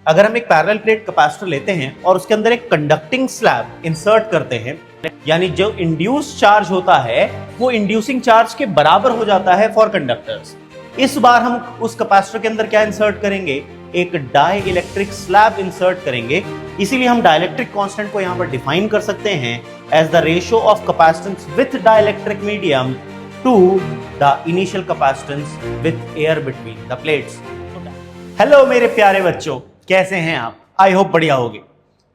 अगर हम एक पैरेलल प्लेट कैपेसिटर लेते हैं और उसके अंदर एक कंडक्टिंग स्लैब इंसर्ट करते हैं, यानी जो इंड्यूस चार्ज होता है वो इंड्यूसिंग चार्ज के बराबर हो जाता है फॉर कंडक्टर्स। इस बार हम उस कैपेसिटर के अंदर क्या इंसर्ट करेंगे? एक डाई इलेक्ट्रिक स्लैब इंसर्ट करेंगे। इसीलिए हम डाइलेक्ट्रिक कांस्टेंट को यहां पर डिफाइन कर सकते हैं as the ratio of capacitance with dielectric medium to the initial capacitance with air between the plates. Hello मेरे प्यारे बच्चों, कैसे हैं आप? आई होप बढ़िया होगे।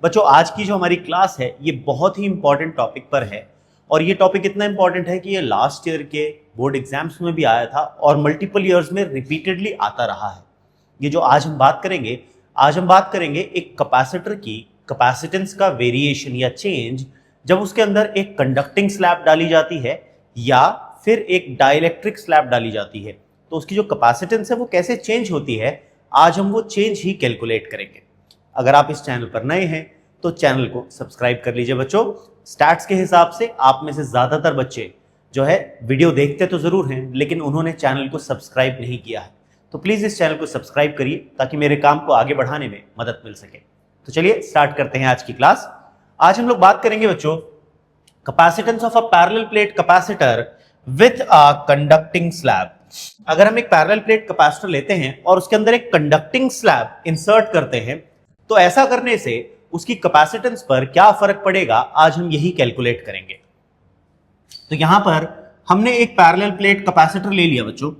बच्चों, आज की जो हमारी क्लास है ये बहुत ही इंपॉर्टेंट टॉपिक पर है और ये टॉपिक इतना इंपॉर्टेंट है कि ये लास्ट ईयर के बोर्ड एग्जाम्स में भी आया था और मल्टीपल ईयर्स में रिपीटेडली आता रहा है। ये जो आज हम बात करेंगे एक कैपेसिटर की कैपेसिटेंस का वेरिएशन या चेंज जब उसके अंदर एक कंडक्टिंग स्लैब डाली जाती है या फिर एक डाइलेक्ट्रिक स्लैब डाली जाती है, तो उसकी जो कैपेसिटेंस है वो कैसे चेंज होती है, आज हम वो चेंज ही कैलकुलेट करेंगे। अगर आप इस चैनल पर नए हैं तो चैनल को सब्सक्राइब कर लीजिए। बच्चों, स्टैट्स के हिसाब से आप में से ज्यादातर बच्चे जो है वीडियो देखते तो जरूर हैं लेकिन उन्होंने चैनल को सब्सक्राइब नहीं किया है, तो प्लीज इस चैनल को सब्सक्राइब करिए ताकि मेरे काम को आगे बढ़ाने में मदद मिल सके। तो चलिए स्टार्ट करते हैं आज की क्लास। आज हम लोग बात करेंगे बच्चों capacitance of a parallel plate capacitor with a conducting slab. अगर हम एक पैरेलल प्लेट कैपेसिटर लेते हैं और उसके अंदर एक कंडक्टिंग स्लैब इंसर्ट करते हैं तो ऐसा करने से उसकी कैपेसिटेंस पर क्या फर्क पड़ेगा, आज हम यही कैलकुलेट करेंगे। तो यहां पर हमने एक पैरेलल प्लेट कैपेसिटर ले लिया बच्चों,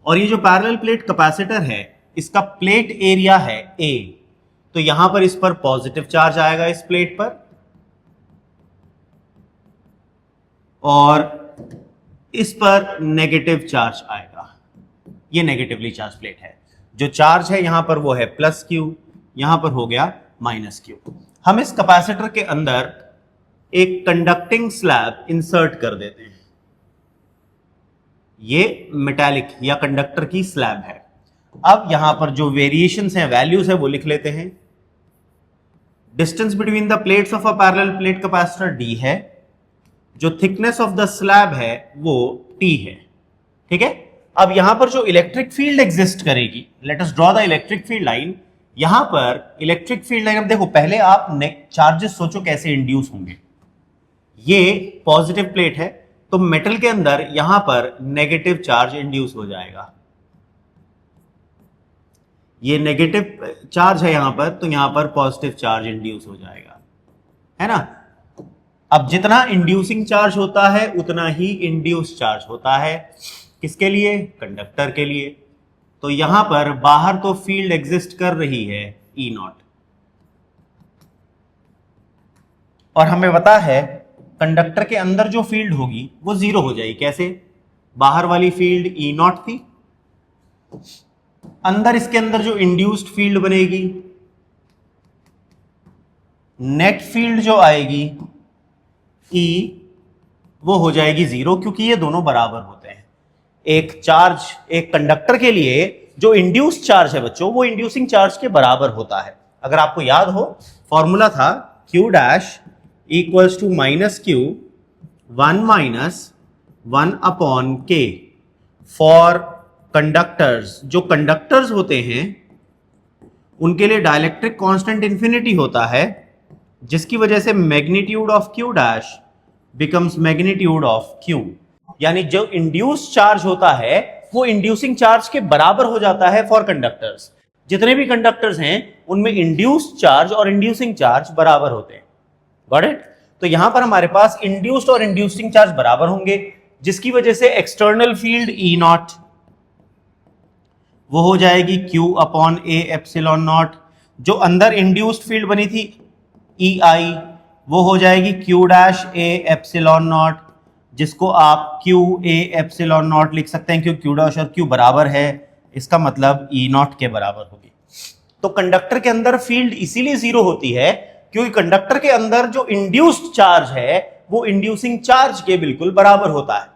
और ये जो पैरेलल प्लेट कैपेसिटर है इसका प्लेट एरिया है A, तो यहां पर इस पर पॉजिटिव चार्ज आएगा इस प्लेट पर, और इस पर नेगेटिव चार्ज आएगा। ये नेगेटिवली चार्ज प्लेट है। जो चार्ज है यहां पर वो है प्लस क्यू, यहां पर हो गया माइनस क्यू। हम इस कैपेसिटर के अंदर एक कंडक्टिंग स्लैब इंसर्ट कर देते हैं। ये मेटालिक या कंडक्टर की स्लैब है। अब यहां पर जो वेरिएशंस हैं, वैल्यूज है, वो लिख लेते हैं। Distance between the plates of a parallel plate capacitor D है, जो थिकनेस ऑफ द स्लैब है वो T है। ठीक है। अब यहां पर जो इलेक्ट्रिक फील्ड एग्जिस्ट करेगी, let us draw the electric field line. यहां पर इलेक्ट्रिक फील्ड लाइन, अब देखो पहले आप चार्जेस सोचो कैसे इंड्यूस होंगे। ये पॉजिटिव प्लेट है तो मेटल के अंदर यहां पर नेगेटिव चार्ज इंड्यूस हो जाएगा। ये नेगेटिव चार्ज है यहां पर, तो यहां पर पॉजिटिव चार्ज इंड्यूस हो जाएगा, है ना। अब जितना इंड्यूसिंग चार्ज होता है उतना ही इंड्यूस चार्ज होता है। किसके लिए? कंडक्टर के लिए। तो यहां पर बाहर तो फील्ड एग्जिस्ट कर रही है E0, और हमें पता है कंडक्टर के अंदर जो फील्ड होगी वो जीरो हो जाएगी। कैसे? बाहर वाली फील्ड E0 थी, अंदर इसके अंदर जो इंड्यूस्ड फील्ड बनेगी, नेट फील्ड जो आएगी E, वो हो जाएगी जीरो, क्योंकि ये दोनों बराबर होते हैं। एक चार्ज, एक कंडक्टर के लिए जो इंड्यूस्ड चार्ज है बच्चों, वो इंड्यूसिंग चार्ज के बराबर होता है। अगर आपको याद हो, फॉर्मूला था Q dash equals to minus Q 1 minus 1 upon K for conductors. जो कंडक्टर्स होते हैं उनके लिए डाइलेक्ट्रिक कांस्टेंट इंफिनिटी होता है, जिसकी वजह से magnitude of Q dash becomes magnitude of Q। यानी जो इंड्यूस चार्ज होता है वो इंड्यूसिंग चार्ज के बराबर हो जाता है फॉर कंडक्टर्स। जितने भी कंडक्टर्स हैं उनमें इंड्यूस्ड चार्ज और इंड्यूसिंग चार्ज बराबर होते हैं। Got it? तो यहां पर हमारे पास इंड्यूस्ड और इंड्यूसिंग चार्ज बराबर होंगे, जिसकी वजह से एक्सटर्नल फील्ड E0 वो हो जाएगी Q upon A epsilon not. जो अंदर इंड्यूस्ड फील्ड बनी थी EI, वो हो जाएगी Q dash A epsilon not, जिसको आप Q A एप्सिलॉन नॉट लिख सकते हैं, क्योंकि Q डैश और Q बराबर है, इसका मतलब E0 के बराबर होगी। तो कंडक्टर के अंदर फील्ड इसीलिए जीरो होती है क्योंकि कंडक्टर के अंदर जो इंड्यूस्ड चार्ज है वो इंड्यूसिंग चार्ज के बिल्कुल बराबर होता है।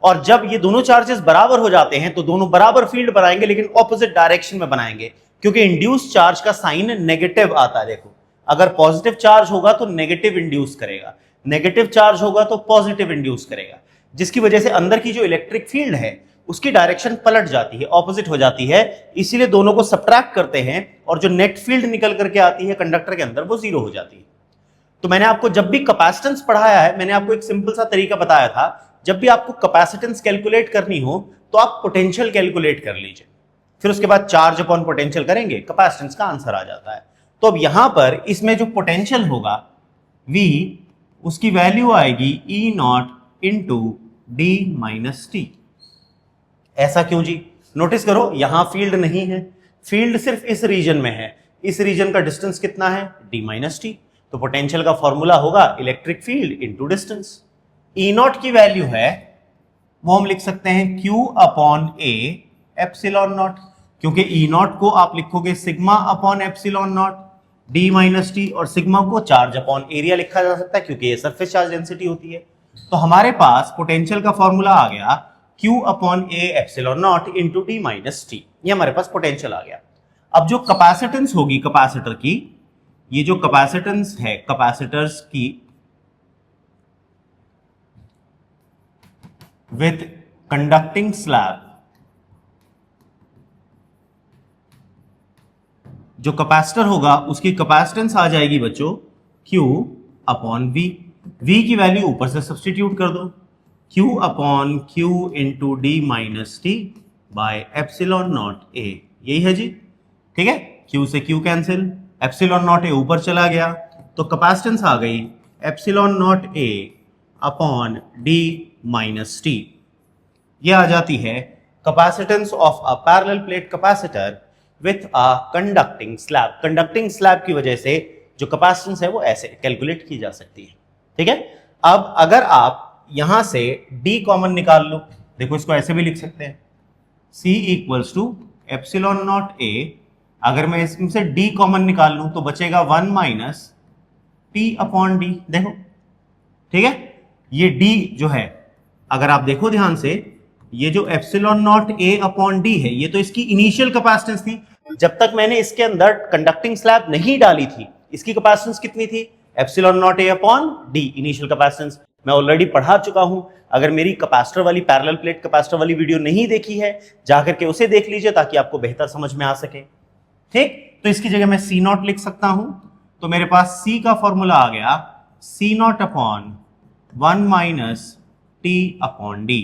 और जब ये दोनों चार्जेस बराबर हो जाते हैं तो दोनों बराबर फील्ड बनाएंगे, लेकिन ऑपोजिट डायरेक्शन में बनाएंगे, क्योंकि इंड्यूस्ड चार्ज का साइन नेगेटिव आता है। देखो, अगर पॉजिटिव चार्ज होगा तो नेगेटिव इंड्यूस करेगा, नेगेटिव चार्ज होगा तो पॉजिटिव इंड्यूस करेगा, जिसकी वजह से अंदर की जो इलेक्ट्रिक फील्ड है उसकी डायरेक्शन पलट जाती है, ऑपोजिट हो जाती है, इसीलिए दोनों को सब्ट्रैक्ट करते हैं और जो नेट फील्ड निकल करके आती है कंडक्टर के अंदर वो जीरो हो जाती है। तो मैंने आपको जब भी कैपेसिटेंस पढ़ाया है, मैंने आपको एक सिंपल सा तरीका बताया था, जब भी आपको कैपेसिटेंस कैलकुलेट करनी हो तो आप पोटेंशियल कैलकुलेट कर लीजिए, फिर उसके बाद चार्ज अपॉन पोटेंशियल करेंगे, कैपेसिटेंस का आंसर आ जाता है। तो अब यहां पर इसमें जो पोटेंशियल होगा V, उसकी वैल्यू आएगी E naught into D minus T. ऐसा क्यों जी? नोटिस करो यहां फील्ड नहीं है, फील्ड सिर्फ इस रीजन में है, इस रीजन का डिस्टेंस कितना है? d minus T. तो पोटेंशियल का फॉर्मूला होगा electric field into distance. E not की वैल्यू है वो हम लिख सकते हैं Q upon A epsilon not, क्योंकि ई नॉट को आप लिखोगे sigma upon epsilon not, D minus T, और सिग्मा को चार्ज अपॉन एरिया लिखा जा सकता है क्योंकि ये सरफेस चार्ज डेंसिटी होती है। तो हमारे पास पोटेंशियल का फॉर्मूला आ गया Q upon A epsilon not into D minus T, ये हमारे पास पोटेंशियल आ गया। अब जो कैपेसिटेंस होगी कैपेसिटर की, ये जो कैपेसिटेंस है कैपेसिटर्स की विथ कंडक्टिंग स्लैब, जो कैपेसिटर होगा उसकी कैपेसिटेंस आ जाएगी बच्चों Q अपॉन V। V की वैल्यू ऊपर से सब्स्टिट्यूट कर दो, Q upon Q into D minus T bye epsilon naught ए, यही है जी, ठीक है। Q से Q cancel, epsilon naught A ऊपर चला गया, तो कैपेसिटेंस आ गई epsilon naught A upon D minus T. ये आ जाती है capacitance of a parallel plate capacitor with a conducting slab. Conducting slab की वजह से जो कैपेसिटेंस है वो ऐसे कैलकुलेट की जा सकती है, ठीक है। अब अगर आप यहां से D कॉमन निकाल लो, देखो इसको ऐसे भी लिख सकते हैं C equals to epsilon naught A, अगर मैं इसमें से D कॉमन निकाल लूं तो बचेगा 1 माइनस P अपॉन डी, देखो ठीक है। ये D जो है अगर आप देखो ध्यान से, ये जो epsilon naught A upon D है ये तो इसकी इनिशियल कैपेसिटेंस थी, जब तक मैंने इसके अंदर कंडक्टिंग स्लैब नहीं डाली थी इसकी कैपेसिटेंस कितनी थी? Epsilon naught A upon D, initial capacitance. मैं ऑलरेडी पढ़ा चुका हूं, अगर मेरी कैपेसिटर वाली पैरेलल प्लेट कैपेसिटर वाली वीडियो नहीं देखी है जाकर के उसे देख लीजिए ताकि आपको बेहतर समझ में आ सके, ठीक। तो इसकी जगह मैं सी नॉट लिख सकता हूं, तो मेरे पास सी का फॉर्मूला आ गया C naught upon 1 minus T upon D.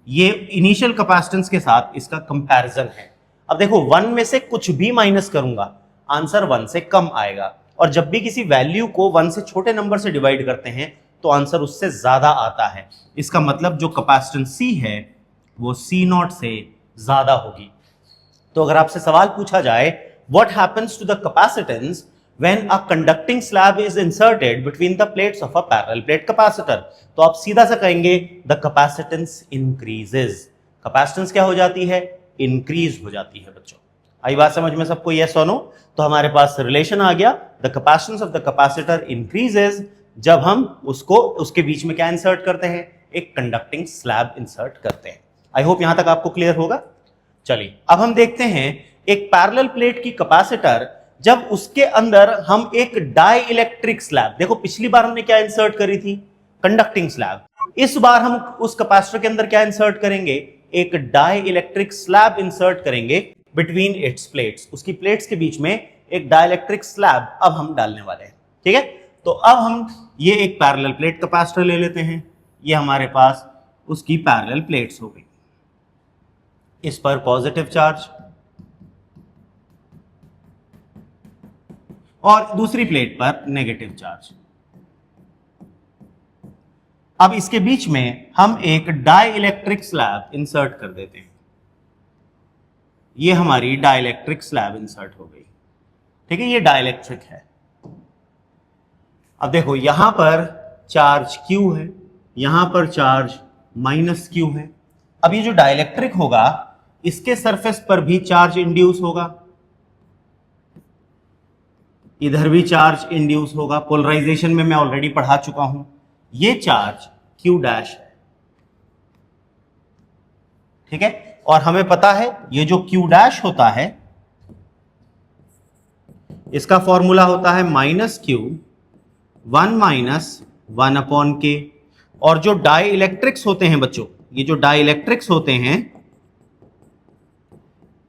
ये इनिशियल कैपेसिटेंस के साथ इसका कंपैरिजन है। अब देखो 1 में से कुछ भी माइनस करूंगा आंसर 1 से कम आएगा, और जब भी किसी वैल्यू को 1 से छोटे नंबर से डिवाइड करते हैं तो आंसर उससे ज्यादा आता है। इसका मतलब जो कैपेसिटेंस C है वो C नॉट से ज्यादा होगी। तो अगर आपसे सवाल पूछा जाए what happens to the capacitance when a conducting slab is inserted between the plates of a parallel plate capacitor, तो आप सीधा सा कहेंगे द कैपेसिटेंस इंक्रीजेस। कैपेसिटेंस क्या हो जाती है? इंक्रीज हो जाती है बच्चों। आई बात समझ में सबको? यस और नो? तो हमारे पास रिलेशन आ गया, the capacitance of the capacitor increases जब हम उसको उसके बीच में क्या इंसर्ट करते हैं? एक कंडक्टिंग स्लैब इंसर्ट करते हैं। आई होप यहां तक आपको क्लियर होगा। चलिए अब हम देखते हैं एक पैरेलल प्लेट की कैपेसिटर जब उसके अंदर हम एक डाई इलेक्ट्रिक स्लैब, देखो पिछली बार हमने क्या इंसर्ट करी थी? Conducting slab. इस बार हम उस कैपेसिटर के अंदर क्या इंसर्ट करेंगे? एक डाई इलेक्ट्रिक स्लैब इंसर्ट करेंगे बिटवीन इट्स प्लेट्स। उसकी प्लेट्स के बीच में एक डाई इलेक्ट्रिक स्लैब अब हम डालने वाले हैं, ठीक है। तो अब हम ये एक पैरेलल प्लेट कैपेसिटर ले लेते हैं, ये हमारे पास उसकी पैरेलल प्लेट्स हो गई। इस पर पॉजिटिव चार्ज और दूसरी प्लेट पर नेगेटिव चार्ज। अब इसके बीच में हम एक डाई इलेक्ट्रिक स्लैब इंसर्ट कर देते हैं। ये हमारी डाई इलेक्ट्रिक स्लैब इंसर्ट हो गई, ठीक है। ये डाई इलेक्ट्रिक है। अब देखो यहां पर चार्ज Q है, यहां पर चार्ज माइनस Q है। अब ये जो डाई इलेक्ट्रिक होगा इसके सरफेस पर भी चार्ज इंड्यूस होगा, इधर भी चार्ज इंड्यूस होगा। पोलराइजेशन में मैं ऑलरेडी पढ़ा चुका हूं। ये चार्ज Q डैश है, ठीक है। और हमें पता है ये जो Q डैश होता है इसका फॉर्मूला होता है माइनस Q 1 माइनस 1 अपॉन के। और जो डाई इलेक्ट्रिक्स होते हैं बच्चों, ये जो डाई इलेक्ट्रिक्स होते हैं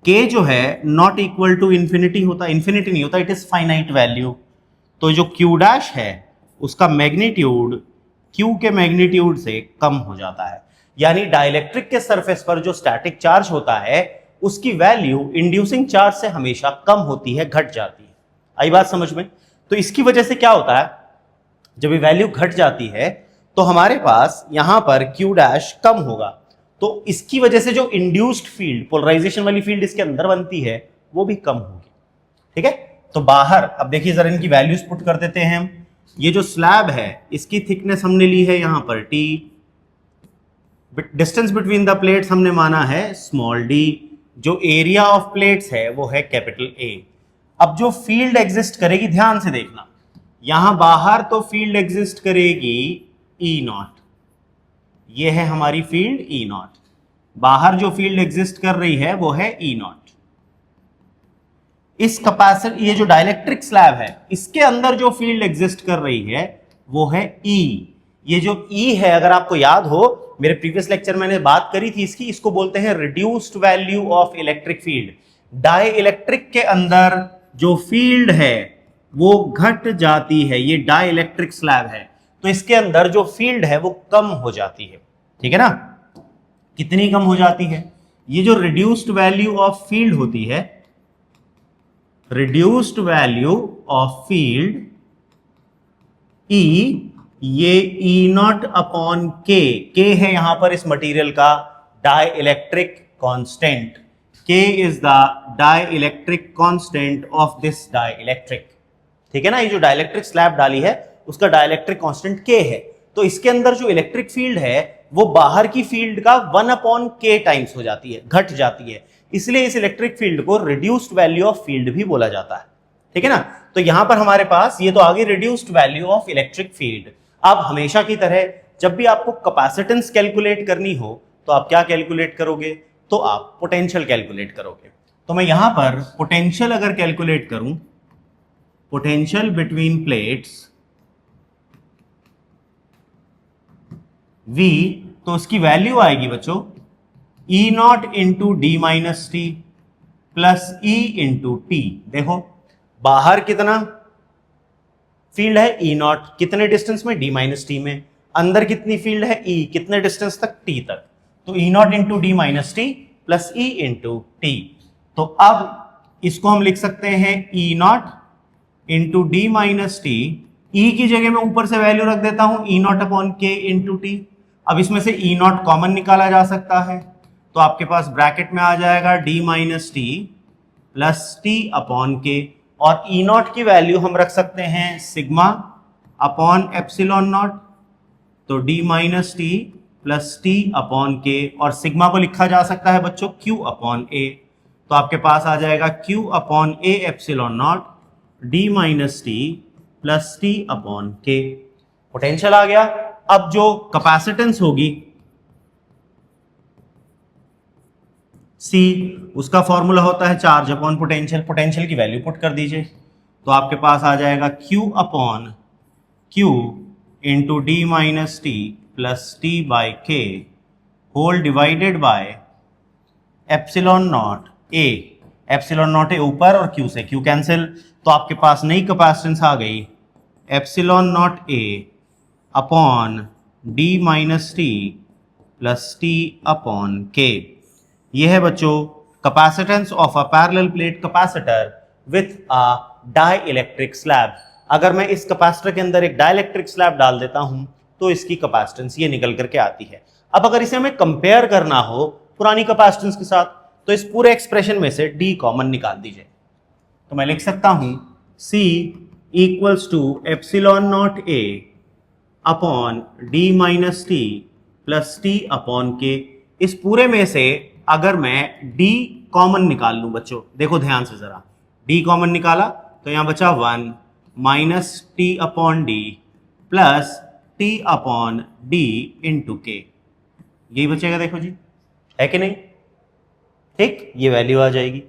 के जो है नॉट इक्वल टू इंफिनिटी होता, इंफिनिटी नहीं होता, इट इज फाइनाइट वैल्यू। तो जो क्यू डैश है उसका मैग्नीट्यूड क्यू के मैग्नीट्यूड से कम हो जाता है, यानी डाइलेक्ट्रिक के सरफेस पर जो स्टैटिक चार्ज होता है उसकी वैल्यू इंड्यूसिंग चार्ज से हमेशा कम होती है, घट जाती है। आई बात समझ में? तो इसकी वजह से क्या होता है, जब ये वैल्यू घट जाती है तो हमारे पास यहां पर क्यू डैश कम होगा, तो इसकी वजह से जो इंड्यूस्ड फील्ड, पोलराइजेशन वाली फील्ड इसके अंदर बनती है वो भी कम होगी। ठीक है, तो बाहर अब देखिए जरा इनकी वैल्यूज पुट कर देते हैं हम। ये जो स्लैब है इसकी थिकनेस हमने ली है यहां पर T, distance between the plates हमने माना है स्मॉल डी, जो एरिया ऑफ प्लेट्स है वो है कैपिटल ए। अब जो फील्ड एग्जिस्ट करेगी, ध्यान से देखना, यहां बाहर तो फील्ड एग्जिस्ट करेगी ई नॉट, ये है हमारी फील्ड ई नॉट, बाहर जो फील्ड एग्जिस्ट कर रही है वो है ई नॉट। इस कैपेसिटर, ये जो डाइलेक्ट्रिक स्लैब है इसके अंदर जो फील्ड एग्जिस्ट कर रही है वो है ई। ये जो ई है, अगर आपको याद हो मेरे प्रीवियस लेक्चर मैंने बात करी थी इसकी, इसको बोलते हैं reduced value of electric field. Dielectric के अंदर जो फील्ड है वो घट जाती है, ये डाई इलेक्ट्रिक स्लैब है तो इसके अंदर जो फील्ड है वो कम हो जाती है। ठीक है ना, कितनी कम हो जाती है? ये जो रिड्यूस्ड वैल्यू ऑफ फील्ड होती है, reduced value of field E, ये ई नॉट अपॉन के है यहां पर इस मटेरियल का dielectric constant, K is the dielectric constant of this dielectric. ठीक है ना, ये जो डाइलेक्ट्रिक स्लैब डाली है उसका डाइलेक्ट्रिक कांस्टेंट के है, तो इसके अंदर जो इलेक्ट्रिक फील्ड है वो बाहर की फील्ड का 1 अपॉन के टाइम्स हो जाती है, घट जाती है, इसलिए इस इलेक्ट्रिक फील्ड को रिड्यूस्ड वैल्यू ऑफ फील्ड भी बोला जाता है। ठीक है ना, तो यहां पर हमारे पास ये तो आगे reduced value of electric field. अब हमेशा की तरह जब भी आपको कैपेसिटेंस कैलकुलेट करनी हो तो आप क्या कैलकुलेट करोगे? तो आप पोटेंशियल कैलकुलेट करोगे। तो मैं यहां पर पोटेंशियल अगर कैलकुलेट करूं, पोटेंशियल बिटवीन प्लेट्स V, तो उसकी वैल्यू आएगी बच्चों E naught into D minus T plus E into T. देखो बाहर कितना फील्ड है E नॉट, कितने डिस्टेंस में? D माइनस टी में। अंदर कितनी फील्ड है? E, कितने डिस्टेंस तक? T तक। तो E naught into D minus T plus E into T. तो अब इसको हम लिख सकते हैं E naught into D minus T, E की जगह में ऊपर से वैल्यू रख देता हूं E naught upon K into T. अब इसमें से ई नॉट कॉमन निकाला जा सकता है, तो आपके पास ब्रैकेट में आ जाएगा D minus T plus T upon के, और ई नॉट की वैल्यू हम रख सकते हैं सिग्मा अपॉन एप्सिलॉन नॉट, तो D minus T plus T upon के, और सिग्मा को लिखा जा सकता है बच्चों क्यू अपॉन ए, तो आपके पास आ जाएगा Q upon A epsilon not D minus T plus T upon के। पोटेंशियल आ गया। अब जो कैपेसिटेंस होगी C, उसका फॉर्मूला होता है चार्ज अपॉन पोटेंशियल, पोटेंशियल की वैल्यू पुट कर दीजिए, तो आपके पास आ जाएगा Q upon Q into D minus T plus T by K whole divided by epsilon naught A, epsilon naught A ऊपर और Q से Q कैंसिल, तो आपके पास नई कैपेसिटेंस आ गई epsilon naught A upon D minus T plus T upon K. ये है बच्चों capacitance of a parallel plate capacitor with a dielectric slab. अगर मैं इस कैपेसिटर के अंदर एक डाई इलेक्ट्रिक स्लैब डाल देता हूं तो इसकी कैपेसिटेंस ये निकल करके आती है। अब अगर इसे हमें कंपेयर करना हो पुरानी कैपेसिटेंस के साथ, तो इस पूरे एक्सप्रेशन में से डी कॉमन निकाल दीजिए, तो मैं लिख सकता हूं C equals to epsilon naught A upon D minus T plus T upon K. इस पूरे में से अगर मैं D कॉमन निकाल लूं बच्चों, देखो ध्यान से जरा, D कॉमन निकाला तो यहां बचा 1 minus T upon D plus T upon D into के, यही बचेगा। देखो जी, है कि नहीं? ठीक, ये वैल्यू आ जाएगी।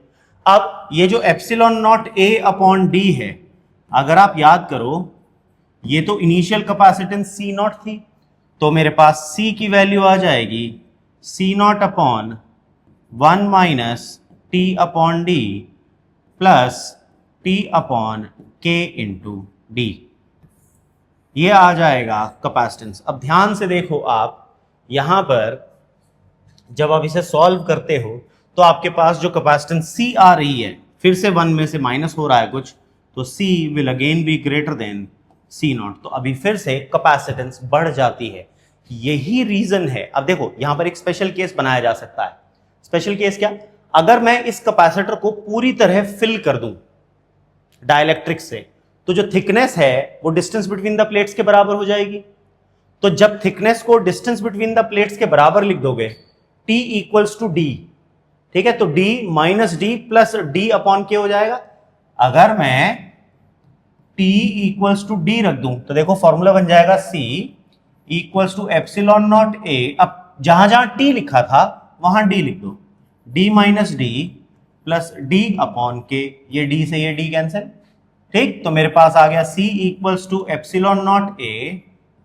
अब ये जो epsilon naught A upon D है, अगर आप याद करो ये तो इनिशियल कैपेसिटेंस C नॉट थी, तो मेरे पास C की वैल्यू आ जाएगी C not upon 1 minus T upon D plus T upon K into D, ये आ जाएगा कैपेसिटेंस। अब ध्यान से देखो, आप यहां पर जब आप इसे सॉल्व करते हो तो आपके पास जो कैपेसिटेंस C आ रही है, फिर से 1 में से माइनस हो रहा है कुछ, तो C will again be greater than C0, तो अभी फिर से कैपेसिटेंस बढ़ जाती है। यही रीजन है। अब देखो यहां पर एक स्पेशल केस बनाया जा सकता है। स्पेशल केस क्या? अगर मैं इस कैपेसिटर को पूरी तरह फिल कर दूं डाइलेक्ट्रिक से, तो जो थिकनेस है वो डिस्टेंस बिटवीन द प्लेट्स के बराबर हो जाएगी। तो जब थिकनेस को डिस्टेंस बिटवीन द प्लेट्स के बराबर लिख दोगे, T इक्वल्स टू डी, ठीक है, तो D minus D plus D upon के हो जाएगा। अगर मैं T इक्वल्स टू डी रख दूं तो देखो फॉर्मूला बन जाएगा C equals to epsilon naught A। अब जहां जहां T लिखा था वहां D लिख दो, D minus D plus D upon K, ये D से ये D कैंसिल, ठीक, तो मेरे पास आ गया C equals to epsilon naught A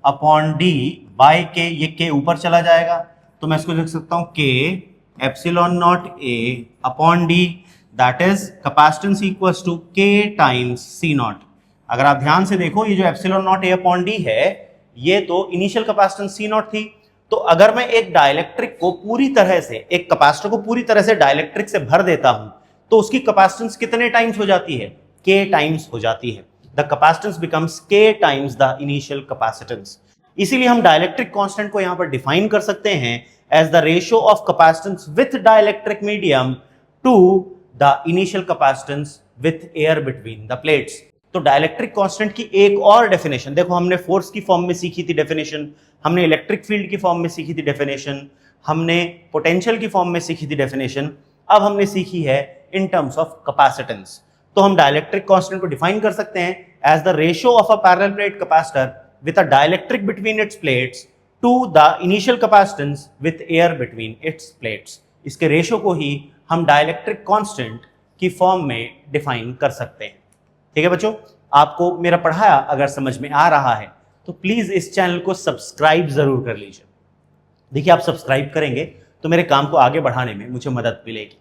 upon D by K, ये के ऊपर चला जाएगा तो मैं इसको लिख सकता हूं K epsilon naught A upon D, that is capacitance equals to K times C naught. अगर आप ध्यान से देखो, ये जो epsilon naught A upon D है, ये तो इनिशियल कैपेसिटेंस C नॉट थी। तो अगर मैं एक डाइलेक्ट्रिक को पूरी तरह से, एक कैपेसिटर को पूरी तरह से डाइलेक्ट्रिक से भर देता हूं तो उसकी कैपेसिटेंस कितने टाइम्स हो जाती है? K टाइम्स हो जाती है। The capacitance becomes K times the initial capacitance. इसीलिए हम डाइलेक्ट्रिक कांस्टेंट को यहां पर डिफाइन कर सकते हैं as the ratio of capacitance with dielectric medium to the initial capacitance with air between the plates. तो डाइलेक्ट्रिक कांस्टेंट की एक और डेफिनेशन देखो, हमने फोर्स की फॉर्म में सीखी थी डेफिनेशन, हमने इलेक्ट्रिक फील्ड की फॉर्म में सीखी थी डेफिनेशन, हमने पोटेंशियल की फॉर्म में सीखी थी डेफिनेशन, अब हमने सीखी है इन टर्म्स ऑफ कैपेसिटेंस। तो हम डाइलेक्ट्रिक कांस्टेंट को डिफाइन कर सकते हैं as the ratio of a parallel plate capacitor with a dielectric between its plates to the initial capacitance with air between its plates। इसके रेशियो को ही हम dielectric constant की फॉर्म में डिफाइन कर सकते हैं। ठीक है बच्चों, आपको मेरा पढ़ाया अगर समझ में आ रहा है तो प्लीज इस चैनल को सब्सक्राइब जरूर कर लीजिए। देखिए, आप सब्सक्राइब करेंगे तो मेरे काम को आगे बढ़ाने में मुझे मदद मिलेगी।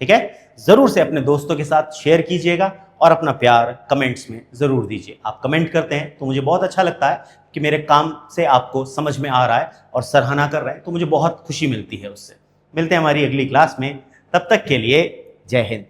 ठीक है, जरूर से अपने दोस्तों के साथ शेयर कीजिएगा और अपना प्यार कमेंट्स में जरूर दीजिए। आप कमेंट करते हैं तो मुझे बहुत अच्छा लगता है कि मेरे काम से आपको समझ में आ रहा है और सराहना कर रहे हैं, तो मुझे बहुत खुशी मिलती है उससे। मिलते हैं हमारी अगली क्लास में, तब तक के लिए जय हिंद।